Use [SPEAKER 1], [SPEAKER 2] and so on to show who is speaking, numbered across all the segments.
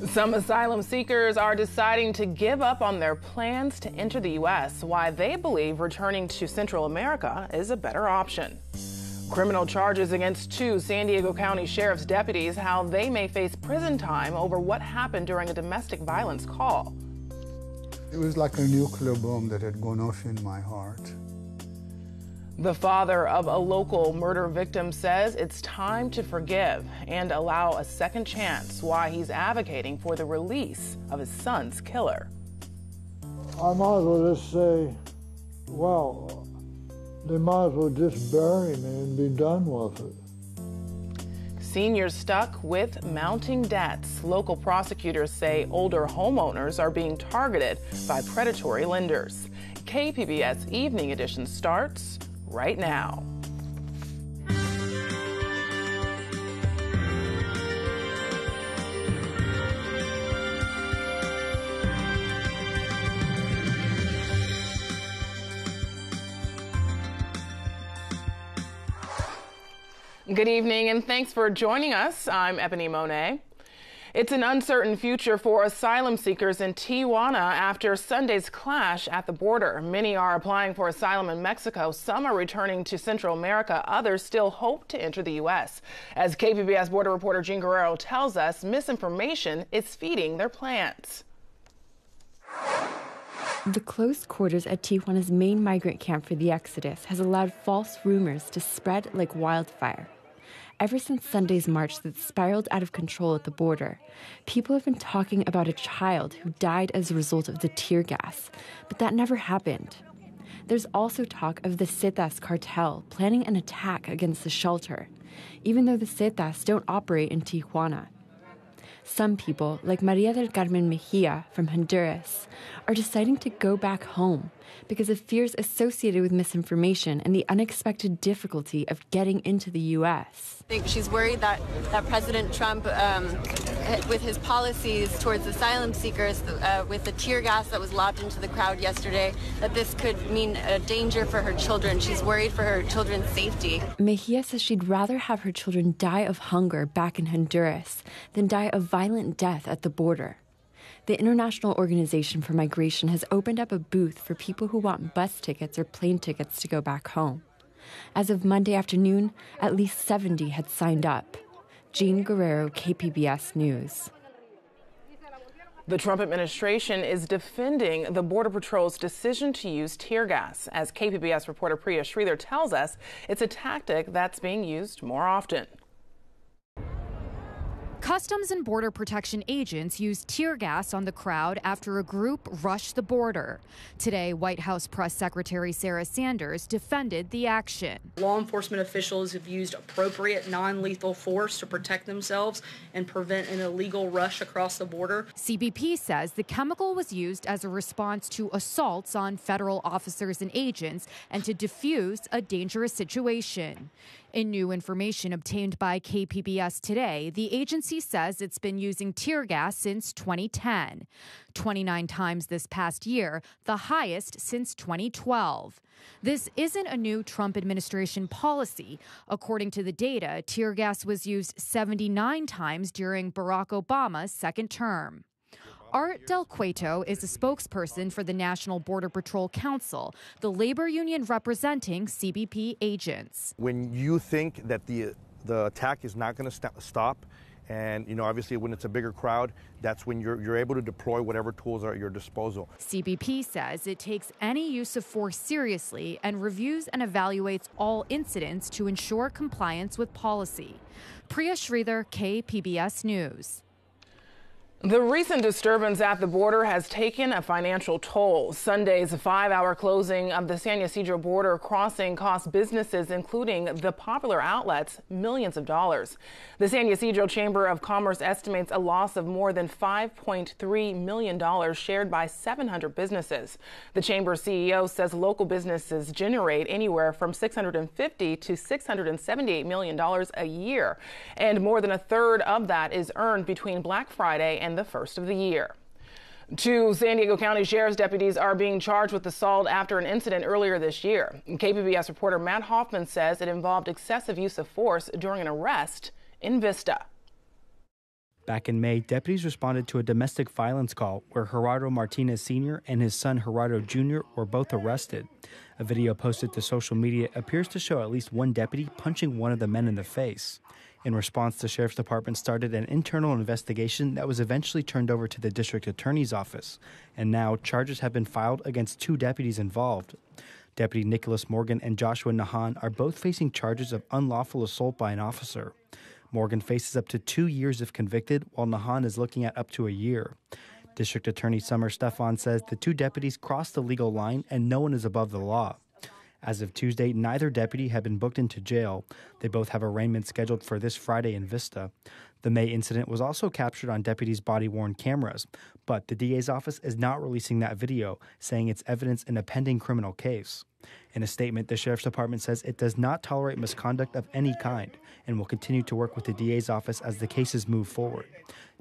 [SPEAKER 1] Some asylum seekers are deciding to give up on their plans to enter the U.S. Why they believe returning to Central America is a better option. Criminal charges against 2 San Diego County Sheriff's deputies, how they may face prison time over what happened during a domestic violence call.
[SPEAKER 2] It was like a nuclear bomb that had gone off in my heart.
[SPEAKER 1] The father of a local murder victim says it's time to forgive and allow a second chance, why he's advocating for the release of his son's killer.
[SPEAKER 3] I might as well just say, well, they might as well just bury me and be done with it.
[SPEAKER 1] Seniors stuck with mounting debts. Local prosecutors say older homeowners are being targeted by predatory lenders. KPBS Evening Edition starts right now. Good evening and thanks for joining us. I'm Ebony Monet. It's an uncertain future for asylum seekers in Tijuana after Sunday's clash at the border. Many are applying for asylum in Mexico. Some are returning to Central America. Others still hope to enter the U.S. As KPBS border reporter Jean Guerrero tells us, misinformation is feeding their plans.
[SPEAKER 4] The close quarters at Tijuana's main migrant camp for the Exodus has allowed false rumors to spread like wildfire. Ever since Sunday's march that spiraled out of control at the border, people have been talking about a child who died as a result of the tear gas, but that never happened. There's also talk of the Zetas cartel planning an attack against the shelter, even though the Zetas don't operate in Tijuana. Some people, like Maria del Carmen Mejia from Honduras, are deciding to go back home because of fears associated with misinformation and the unexpected difficulty of getting into the U.S.
[SPEAKER 5] I think she's worried that President Trump, with his policies towards asylum seekers, with the tear gas that was lobbed into the crowd yesterday, that this could mean a danger for her children. She's worried for her children's safety.
[SPEAKER 4] Mejia says she'd rather have her children die of hunger back in Honduras than die of violent death at the border. The International Organization for Migration has opened up a booth for people who want bus tickets or plane tickets to go back home. As of Monday afternoon, at least 70 had signed up. Jean Guerrero, KPBS News.
[SPEAKER 1] The Trump administration is defending the Border Patrol's decision to use tear gas. As KPBS reporter Priya Sridhar tells us, it's a tactic that's being used more often.
[SPEAKER 6] Customs and Border Protection agents used tear gas on the crowd after a group rushed the border. Today, White House Press Secretary Sarah Sanders defended the action.
[SPEAKER 7] Law enforcement officials have used appropriate non-lethal force to protect themselves and prevent an illegal rush across the border.
[SPEAKER 6] CBP says the chemical was used as a response to assaults on federal officers and agents and to defuse a dangerous situation. In new information obtained by KPBS today, the agency says it's been using tear gas since 2010, 29 times this past year, the highest since 2012. This isn't a new Trump administration policy. According to the data, tear gas was used 79 times during Barack Obama's second term. Art Del Cueto is a spokesperson for the National Border Patrol Council, the labor union representing CBP agents.
[SPEAKER 8] When you think that the attack is not going to stop, and obviously when it's a bigger crowd, that's when you're able to deploy whatever tools are at your disposal.
[SPEAKER 6] CBP says it takes any use of force seriously and reviews and evaluates all incidents to ensure compliance with policy. Priya Sridhar, KPBS News.
[SPEAKER 1] The recent disturbance at the border has taken a financial toll. Sunday's 5-hour closing of the San Ysidro border crossing cost businesses, including the popular outlets, millions of dollars. The San Ysidro Chamber of Commerce estimates a loss of more than $5.3 million shared by 700 businesses. The chamber CEO says local businesses generate anywhere from $650 to $678 million a year, and more than a third of that is earned between Black Friday and the first of the year. 2 San Diego County Sheriff's deputies are being charged with assault after an incident earlier this year. KPBS reporter Matt Hoffman says it involved excessive use of force during an arrest in Vista.
[SPEAKER 9] Back in May, deputies responded to a domestic violence call where Gerardo Martinez Sr. and his son Gerardo Jr. were both arrested. A video posted to social media appears to show at least one deputy punching one of the men in the face. In response, the sheriff's department started an internal investigation that was eventually turned over to the district attorney's office, and now charges have been filed against 2 deputies involved. Deputy Nicholas Morgan and Joshua Nahan are both facing charges of unlawful assault by an officer. Morgan faces up to 2 years if convicted, while Nahan is looking at up to a year. District Attorney Summer Stefan says the 2 deputies crossed the legal line and no one is above the law. As of Tuesday, neither deputy had been booked into jail. They both have arraignment scheduled for this Friday in Vista. The May incident was also captured on deputies' body-worn cameras, but the DA's office is not releasing that video, saying it's evidence in a pending criminal case. In a statement, the Sheriff's Department says it does not tolerate misconduct of any kind and will continue to work with the DA's office as the cases move forward.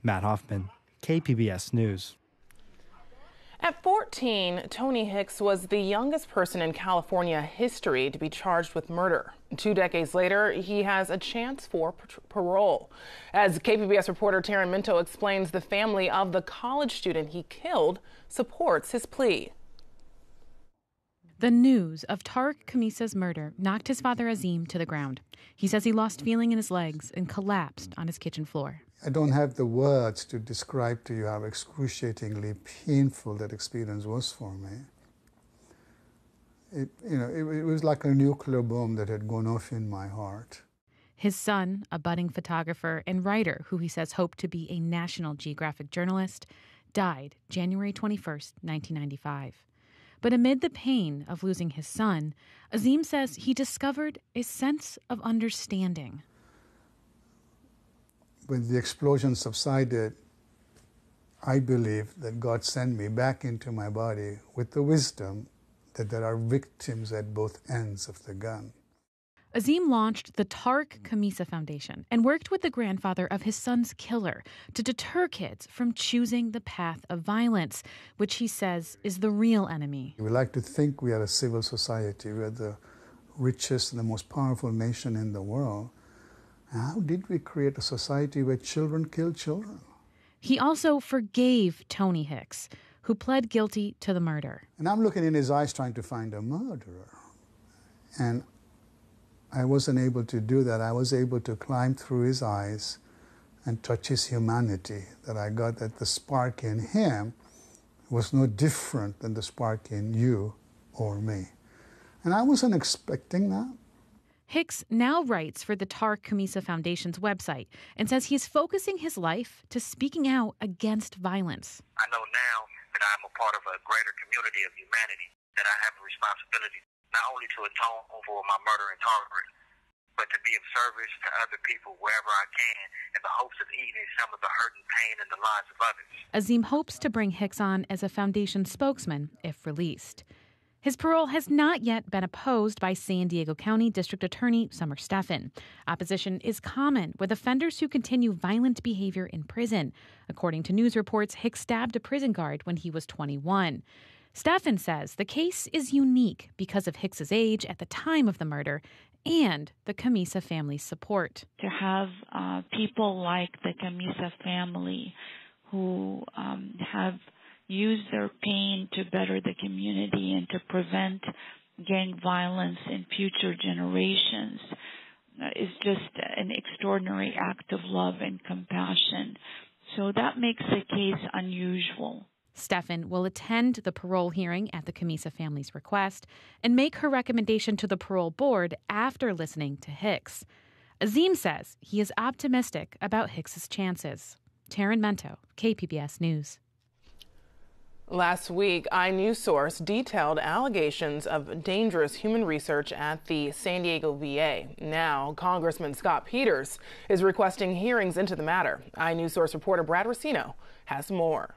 [SPEAKER 9] Matt Hoffman, KPBS News.
[SPEAKER 1] At 14, Tony Hicks was the youngest person in California history to be charged with murder. 2 decades later, he has a chance for parole. As KPBS reporter Taryn Minto explains, the family of the college student he killed supports his plea.
[SPEAKER 10] The news of Tariq Khamisa's murder knocked his father Azim to the ground. He says he lost feeling in his legs and collapsed on his kitchen floor.
[SPEAKER 2] I don't have the words to describe to you how excruciatingly painful that experience was for me. It was like a nuclear bomb that had gone off in my heart.
[SPEAKER 10] His son, a budding photographer and writer who he says hoped to be a National Geographic journalist, died January 21st, 1995. But amid the pain of losing his son, Azim says he discovered a sense of understanding.
[SPEAKER 2] When the explosion subsided, I believe that God sent me back into my body with the wisdom that there are victims at both ends of the gun.
[SPEAKER 10] Azim launched the Tariq Khamisa Foundation and worked with the grandfather of his son's killer to deter kids from choosing the path of violence, which he says is the real enemy.
[SPEAKER 2] We like to think we are a civil society. We are the richest and the most powerful nation in the world. How did we create a society where children kill children?
[SPEAKER 10] He also forgave Tony Hicks, who pled guilty to the murder.
[SPEAKER 2] And I'm looking in his eyes trying to find a murderer. And I wasn't able to do that. I was able to climb through his eyes and touch his humanity, that I got that the spark in him was no different than the spark in you or me. And I wasn't expecting that.
[SPEAKER 10] Hicks now writes for the Tariq Khamisa Foundation's website and says he's focusing his life to speaking out against violence.
[SPEAKER 11] I know now that I'm a part of a greater community of humanity, that I have a responsibility not only to atone for my murder and targeting, but to be of service to other people wherever I can in the hopes of easing some of the hurt and pain in the lives of others.
[SPEAKER 10] Azim hopes to bring Hicks on as a foundation spokesman if released. His parole has not yet been opposed by San Diego County District Attorney Summer Stefan. Opposition is common with offenders who continue violent behavior in prison. According to news reports, Hicks stabbed a prison guard when he was 21. Stefan says the case is unique because of Hicks's age at the time of the murder and the Khamisa family's support.
[SPEAKER 12] To have people like the Khamisa family who have use their pain to better the community and to prevent gang violence in future generations is just an extraordinary act of love and compassion. So that makes the case unusual.
[SPEAKER 10] Stefan will attend the parole hearing at the Khamisa family's request and make her recommendation to the parole board after listening to Hicks. Azim says he is optimistic about Hicks's chances. Taryn Minto, KPBS News.
[SPEAKER 1] Last week, iNewsSource detailed allegations of dangerous human research at the San Diego VA. Now, Congressman Scott Peters is requesting hearings into the matter. iNewsSource reporter Brad Racino has more.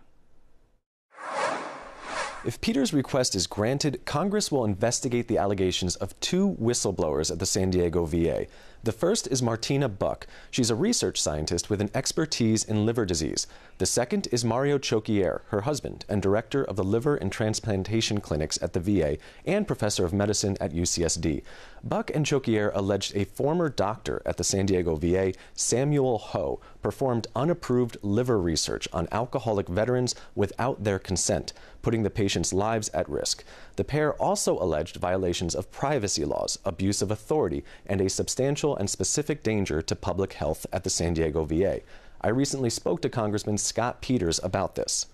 [SPEAKER 13] If Peters' request is granted, Congress will investigate the allegations of 2 whistleblowers at the San Diego VA. The first is Martina Buck. She's a research scientist with an expertise in liver disease. The second is Mario Choquier, her husband and director of the liver and transplantation clinics at the VA and professor of medicine at UCSD. Buck and Choquier alleged a former doctor at the San Diego VA, Samuel Ho, performed unapproved liver research on alcoholic veterans without their consent, putting the patients' lives at risk. The pair also alleged violations of privacy laws, abuse of authority, and a substantial and specific danger to public health at the San Diego VA. I recently spoke to Congressman Scott Peters about this.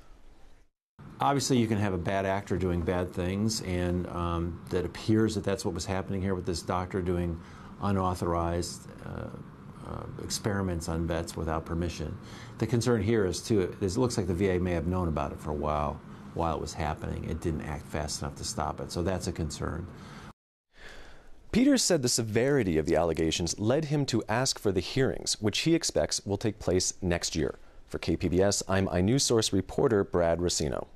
[SPEAKER 14] Obviously, you can have a bad actor doing bad things, and that appears that that's what was happening here with this doctor doing unauthorized experiments on vets without permission. The concern here is, too, it looks like the VA may have known about it for a while it was happening. It didn't act fast enough to stop it, so that's a concern.
[SPEAKER 13] Peters said the severity of the allegations led him to ask for the hearings, which he expects will take place next year. For KPBS, I'm iNewsSource reporter Brad Racino.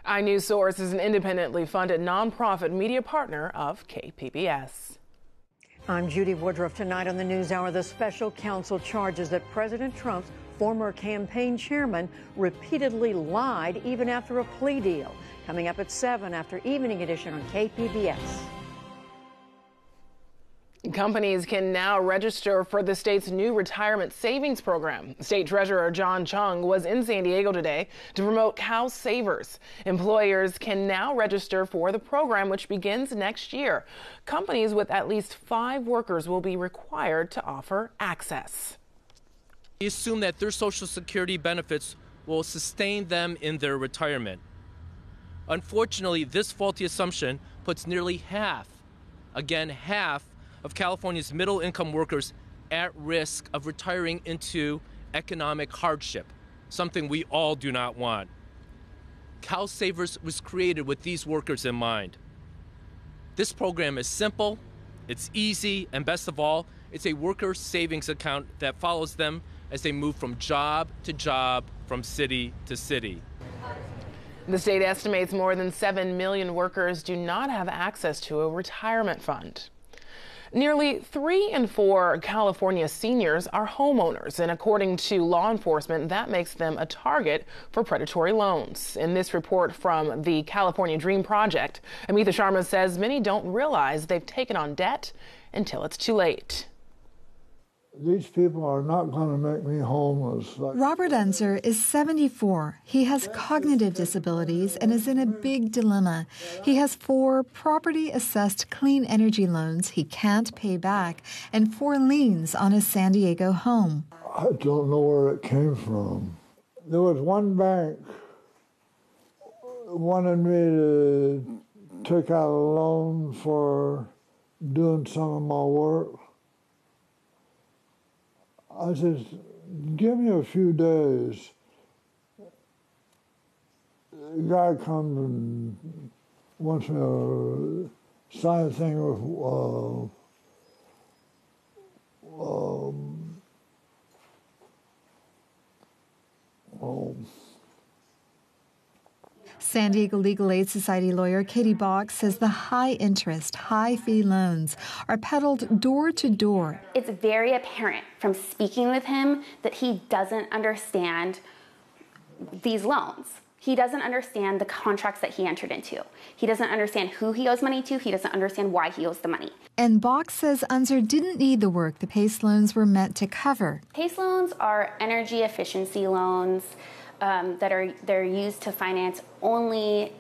[SPEAKER 1] iNewsSource is an independently funded nonprofit media partner of KPBS.
[SPEAKER 15] I'm Judy Woodruff. Tonight on the NewsHour, the special counsel charges that President Trump's former campaign chairman repeatedly lied even after a plea deal. Coming up at 7 after Evening Edition on KPBS.
[SPEAKER 1] Companies can now register for the state's new retirement savings program. State Treasurer John Chung was in San Diego today to promote Cal Savers. Employers can now register for the program, which begins next year. Companies with at least 5 workers will be required to offer access.
[SPEAKER 16] We assume that their Social Security benefits will sustain them in their retirement. Unfortunately, this faulty assumption puts nearly half, again half, of California's middle-income workers at risk of retiring into economic hardship, something we all do not want. Cal Savers was created with these workers in mind. This program is simple, it's easy, and best of all, it's a worker savings account that follows them as they move from job to job, from city to city.
[SPEAKER 1] The state estimates more than 7 million workers do not have access to a retirement fund. Nearly 3 in 4 California seniors are homeowners, and according to law enforcement, that makes them a target for predatory loans. In this report from the California Dream Project, Amitha Sharma says many don't realize they've taken on debt until it's too late.
[SPEAKER 3] These people are not going to make me homeless.
[SPEAKER 17] Robert Unser is 74. He has cognitive disabilities and is in a big dilemma. He has 4 property-assessed clean energy loans he can't pay back and 4 liens on his San Diego home.
[SPEAKER 3] I don't know where it came from. There was one bank wanted me to take out a loan for doing some of my work. I said, give me a few days. The guy comes and wants me to sign a thing with
[SPEAKER 17] San Diego Legal Aid Society lawyer Katie Bach says the high-interest, high-fee loans are peddled door to door.
[SPEAKER 18] It's very apparent from speaking with him that he doesn't understand these loans. He doesn't understand the contracts that he entered into. He doesn't understand who he owes money to. He doesn't understand why he owes the money.
[SPEAKER 17] And Bach says Unser didn't need the work the PACE loans were meant to cover.
[SPEAKER 18] PACE loans are energy efficiency loans they're used to finance only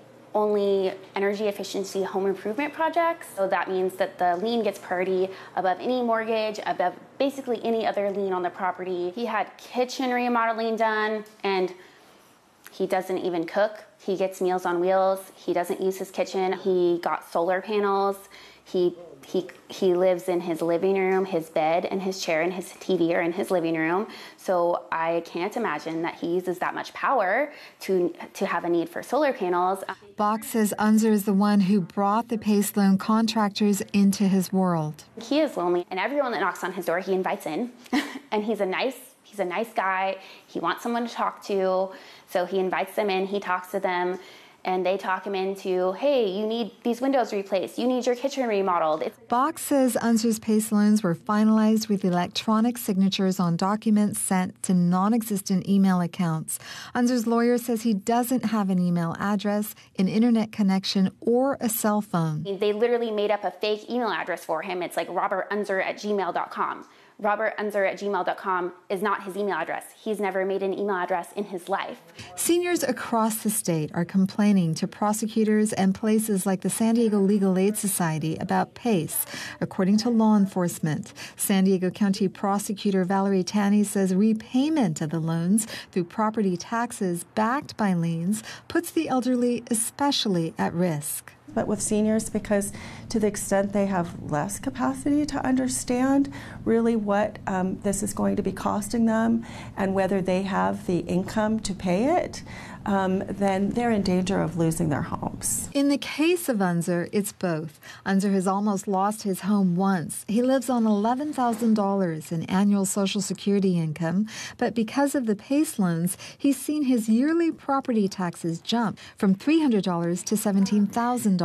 [SPEAKER 18] energy efficiency home improvement projects. So that means that the lien gets priority above any mortgage, above basically any other lien on the property. He had kitchen remodeling done, and he doesn't even cook. He gets Meals on Wheels. He doesn't use his kitchen. He got solar panels. He lives in his living room. His bed and his chair and his TV are in his living room. So I can't imagine that he uses that much power to have a need for solar panels.
[SPEAKER 17] Bach says Unser is the one who brought the PACE loan contractors into his world.
[SPEAKER 18] He is lonely, and everyone that knocks on his door, he invites in. And he's a nice guy. He wants someone to talk to, so he invites them in. He talks to them. and they talk him into, hey, you need these windows replaced, you need your kitchen remodeled.
[SPEAKER 17] Box says Unser's PACE loans were finalized with electronic signatures on documents sent to non-existent email accounts. Unser's lawyer says he doesn't have an email address, an internet connection, or a cell phone.
[SPEAKER 18] They literally made up a fake email address for him. It's like robertunser@gmail.com. robertunser@gmail.com is not his email address. He's never made an email address in his life.
[SPEAKER 17] Seniors across the state are complaining to prosecutors and places like the San Diego Legal Aid Society about PACE, according to law enforcement. San Diego County Prosecutor Valerie Tanny says repayment of the loans through property taxes backed by liens puts the elderly especially at risk.
[SPEAKER 19] But with seniors, because to the extent they have less capacity to understand really what this is going to be costing them and whether they have the income to pay it, then they're in danger of losing their homes.
[SPEAKER 17] In the case of Unser, it's both. Unser has almost lost his home once. He lives on $11,000 in annual Social Security income, but because of the PACE loans, he's seen his yearly property taxes jump from $300 to $17,000.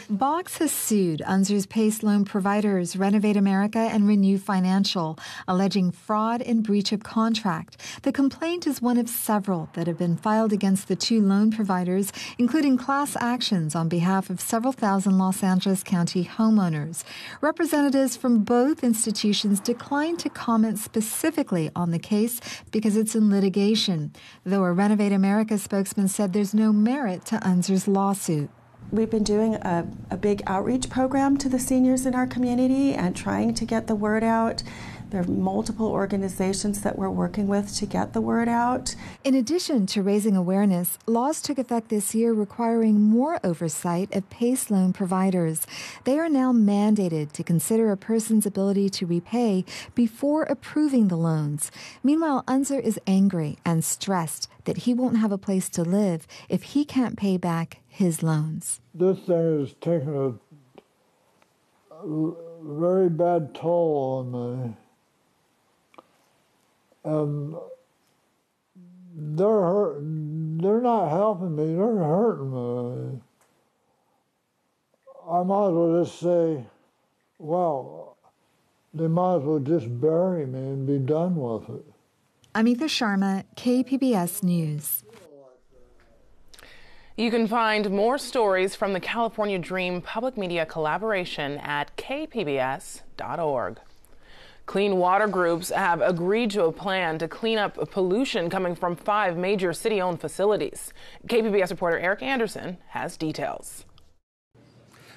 [SPEAKER 17] Box has sued Unser's PACE loan providers, Renovate America and Renew Financial, alleging fraud and breach of contract. The complaint is one of several that have been filed against the two loan providers, including class actions on behalf of several thousand Los Angeles County homeowners. Representatives from both institutions declined to comment specifically on the case because it's in litigation, though a Renovate America spokesman said there's no merit to Unser's lawsuit.
[SPEAKER 19] We've been doing a big outreach program to the seniors in our community and trying to get the word out. There are multiple organizations that we're working with to get the word out.
[SPEAKER 17] In addition to raising awareness, laws took effect this year requiring more oversight of PACE loan providers. They are now mandated to consider a person's ability to repay before approving the loans. Meanwhile, Unser is angry and stressed that he won't have a place to live if he can't pay back his loans.
[SPEAKER 3] This thing has taken a very bad toll on me. And they're not helping me, they're hurting me. I might as well just say, well, they might as well just bury me and be done with it.
[SPEAKER 17] Amita Sharma, KPBS News.
[SPEAKER 1] You can find more stories from the California Dream public media collaboration at kpbs.org. Clean water groups have agreed to a plan to clean up pollution coming from 5 major city-owned facilities. KPBS reporter Eric Anderson has details.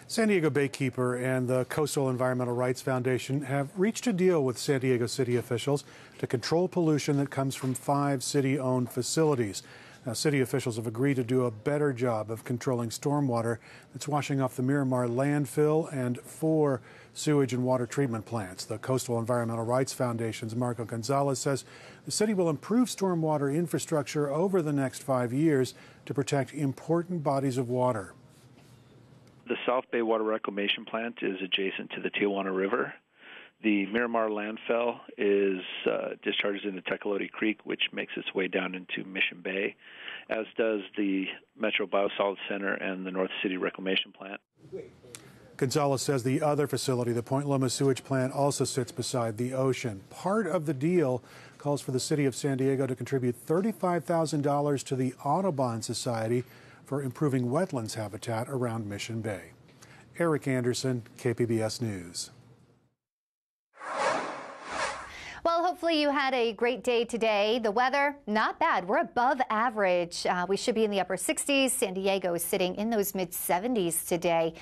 [SPEAKER 20] San Diego Baykeeper and the Coastal Environmental Rights Foundation have reached a deal with San Diego city officials to control pollution that comes from 5 city-owned facilities. Now, city officials have agreed to do a better job of controlling stormwater that's washing off the Miramar landfill and 4 sewage and water treatment plants. The Coastal Environmental Rights Foundation's Marco Gonzalez says the city will improve stormwater infrastructure over the next 5 years to protect important bodies of water.
[SPEAKER 21] The South Bay Water Reclamation Plant is adjacent to the Tijuana River. The Miramar landfill is discharges into Tecolote Creek, which makes its way down into Mission Bay, as does the Metro Biosolids Center and the North City Reclamation Plant.
[SPEAKER 20] Gonzalez says the other facility, the Point Loma sewage plant, also sits beside the ocean. Part of the deal calls for the city of San Diego to contribute $35,000 to the Audubon Society for improving wetlands habitat around Mission Bay. Eric Anderson, KPBS News.
[SPEAKER 22] Well, hopefully you had a great day today. The weather, not bad. We're above average. We should be in the upper 60s. San Diego is sitting in those mid 70s today.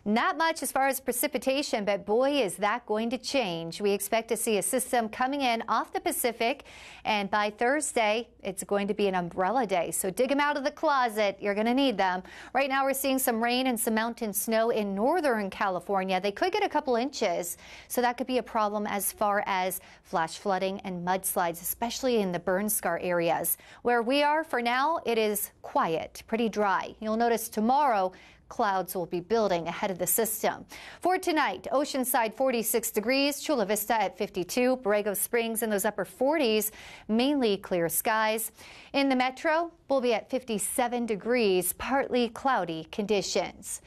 [SPEAKER 22] Not much as far as precipitation, but boy, is that going to change. We expect to see a system coming in off the Pacific, and by Thursday, it's going to be an umbrella day. So dig them out of the closet. You're going to need them. Right now, we're seeing some rain and some mountain snow in northern California. They could get a couple inches, so that could be a problem as far as flash flooding and mudslides, especially in the burn scar areas. Where we are for now, it is quiet, pretty dry. You'll notice tomorrow, clouds will be building ahead of the system. For tonight, Oceanside 46 degrees, Chula Vista at 52, Borrego Springs in those upper 40s, mainly clear skies. In the metro, we'll be at 57 degrees, partly cloudy conditions.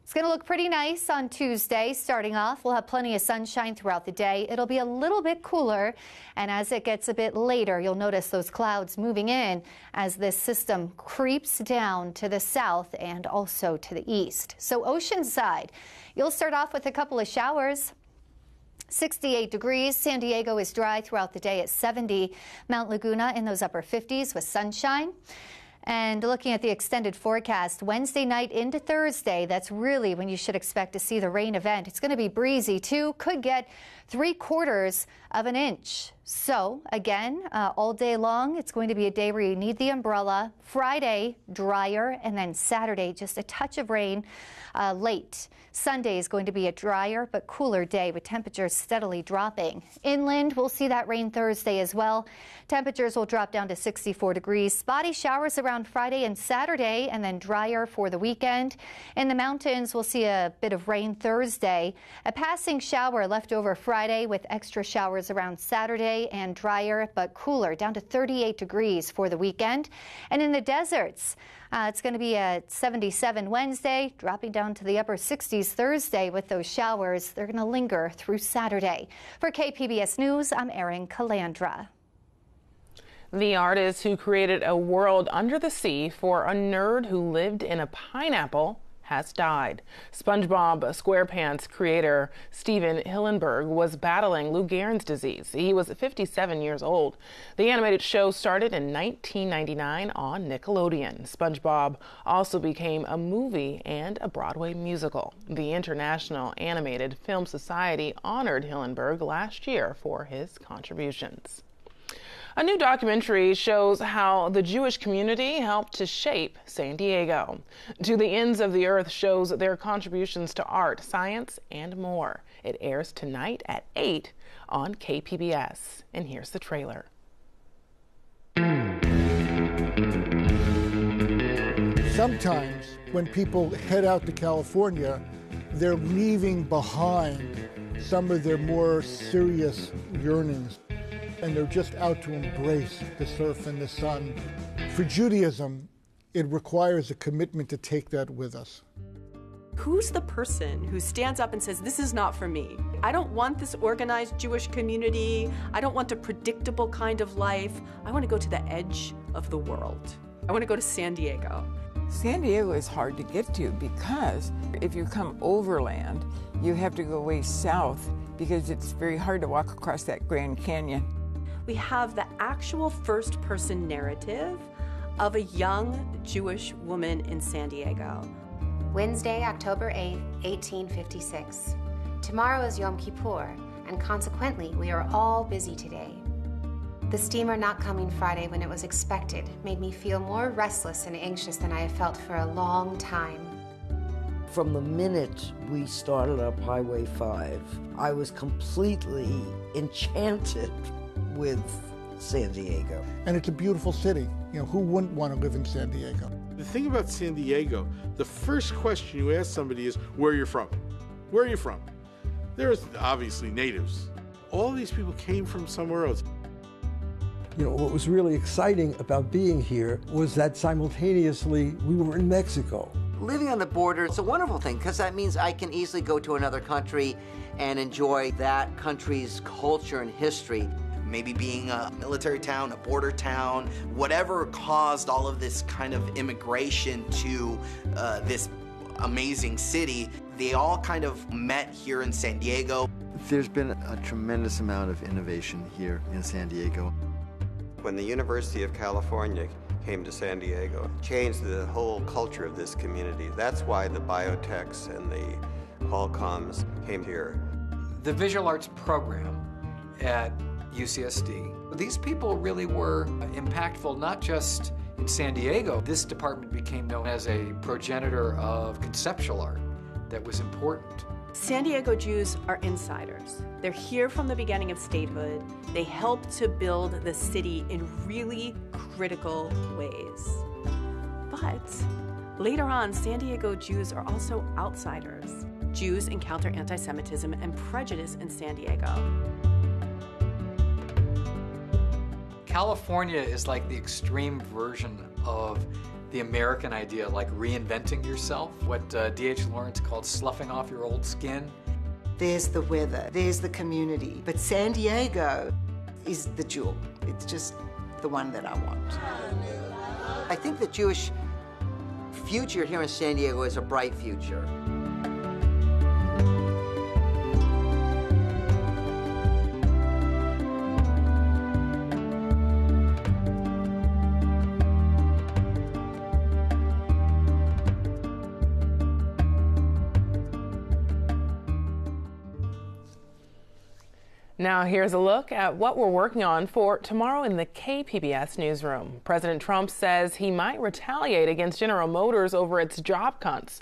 [SPEAKER 22] It's going to look pretty nice on Tuesday. Starting off, we'll have plenty of sunshine throughout the day. It'll be a little bit cooler, and as it gets a bit later, you'll notice those clouds moving in as this system creeps down to the south and also to the east. So Oceanside, you'll start off with a couple of showers. 68 degrees. San Diego is dry throughout the day at 70. Mount Laguna in those upper 50s with sunshine. And looking at the extended forecast, Wednesday night into Thursday, that's really when you should expect to see the rain event. It's going to be breezy, too. Could get 3/4 of an inch. So, again, all day long, it's going to be a day where you need the umbrella. Friday, drier, and then Saturday, just a touch of rain late. Sunday is going to be a drier but cooler day with temperatures steadily dropping. Inland, we'll see that rain Thursday as well. Temperatures will drop down to 64 degrees. Spotty showers around Friday and Saturday, and then drier for the weekend. In the mountains, we'll see a bit of rain Thursday. A passing shower left over Friday with extra showers around Saturday, and drier but cooler, down to 38 degrees for the weekend. And in the deserts, it's going to be at 77 Wednesday, dropping down to the upper 60s Thursday with those showers. They're going to linger through Saturday. For KPBS News, I'm Erin Calandra.
[SPEAKER 1] The artist who created a world under the sea for a nerd who lived in a pineapple has died. SpongeBob SquarePants creator Steven Hillenburg was battling Lou Gehrig's disease. He was 57 years old. The animated show started in 1999 on Nickelodeon. SpongeBob also became a movie and a Broadway musical. The International Animated Film Society honored Hillenburg last year for his contributions. A new documentary shows how the Jewish community helped to shape San Diego. To the Ends of the Earth shows their contributions to art, science, and more. It airs tonight at 8 on KPBS. And here's the trailer.
[SPEAKER 3] Sometimes when people head out to California, they're leaving behind some of their more serious yearnings, and they're just out to embrace the surf and the sun. For Judaism, it requires a commitment to take that with us.
[SPEAKER 4] Who's the person who stands up and says, this is not for me? I don't want this organized Jewish community. I don't want a predictable kind of life. I want to go to the edge of the world. I want to go to San Diego.
[SPEAKER 5] San Diego is hard to get to because if you come overland, you have to go way south because it's very hard to walk across that Grand Canyon.
[SPEAKER 4] We have the actual first-person narrative of a young Jewish woman in San Diego.
[SPEAKER 23] Wednesday, October 8, 1856. Tomorrow is Yom Kippur, and consequently, we are all busy today. The steamer not coming Friday when it was expected made me feel more restless and anxious than I have felt for a long time.
[SPEAKER 24] From the minute we started up Highway 5, I was completely enchanted with San Diego.
[SPEAKER 3] And it's a beautiful city. You know, who wouldn't want to live in San Diego?
[SPEAKER 25] The thing about San Diego, the first question you ask somebody is, where are you from? Where are you from? There's obviously natives. All these people came from somewhere else.
[SPEAKER 26] You know, what was really exciting about being here was that simultaneously we were in Mexico.
[SPEAKER 27] Living on the border, it's a wonderful thing because that means I can easily go to another country and enjoy that country's culture and history.
[SPEAKER 28] Maybe being a military town, a border town, whatever caused all of this kind of immigration to this amazing city, they all kind of met here in San Diego.
[SPEAKER 29] There's been a tremendous amount of innovation here in San Diego.
[SPEAKER 30] When the University of California came to San Diego, it changed the whole culture of this community. That's why the biotechs and the Qualcomms came here.
[SPEAKER 31] The visual arts program at UCSD. These people really were impactful, not just in San Diego. This department became known as a progenitor of conceptual art that was important.
[SPEAKER 4] San Diego Jews are insiders. They're here from the beginning of statehood. They helped to build the city in really critical ways. But Later on, San Diego Jews are also outsiders. Jews encounter anti-Semitism and prejudice in San Diego.
[SPEAKER 31] California is like the extreme version of the American idea, like reinventing yourself, what D.H. Lawrence called sloughing off your old skin.
[SPEAKER 2] There's the weather, there's the community, but San Diego is the jewel. It's just the one that I want.
[SPEAKER 27] I think the Jewish future here in San Diego is a bright future.
[SPEAKER 1] Now here's a look at what we're working on for tomorrow in the KPBS newsroom. President Trump says he might retaliate against General Motors over its job cuts,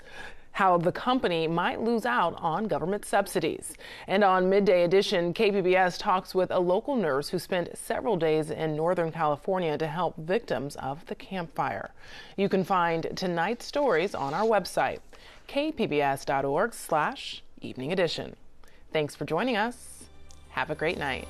[SPEAKER 1] how the company might lose out on government subsidies. And on Midday Edition, KPBS talks with a local nurse who spent several days in Northern California to help victims of the Camp Fire. You can find tonight's stories on our website, kpbs.org/evening edition. Thanks for joining us. Have a great night.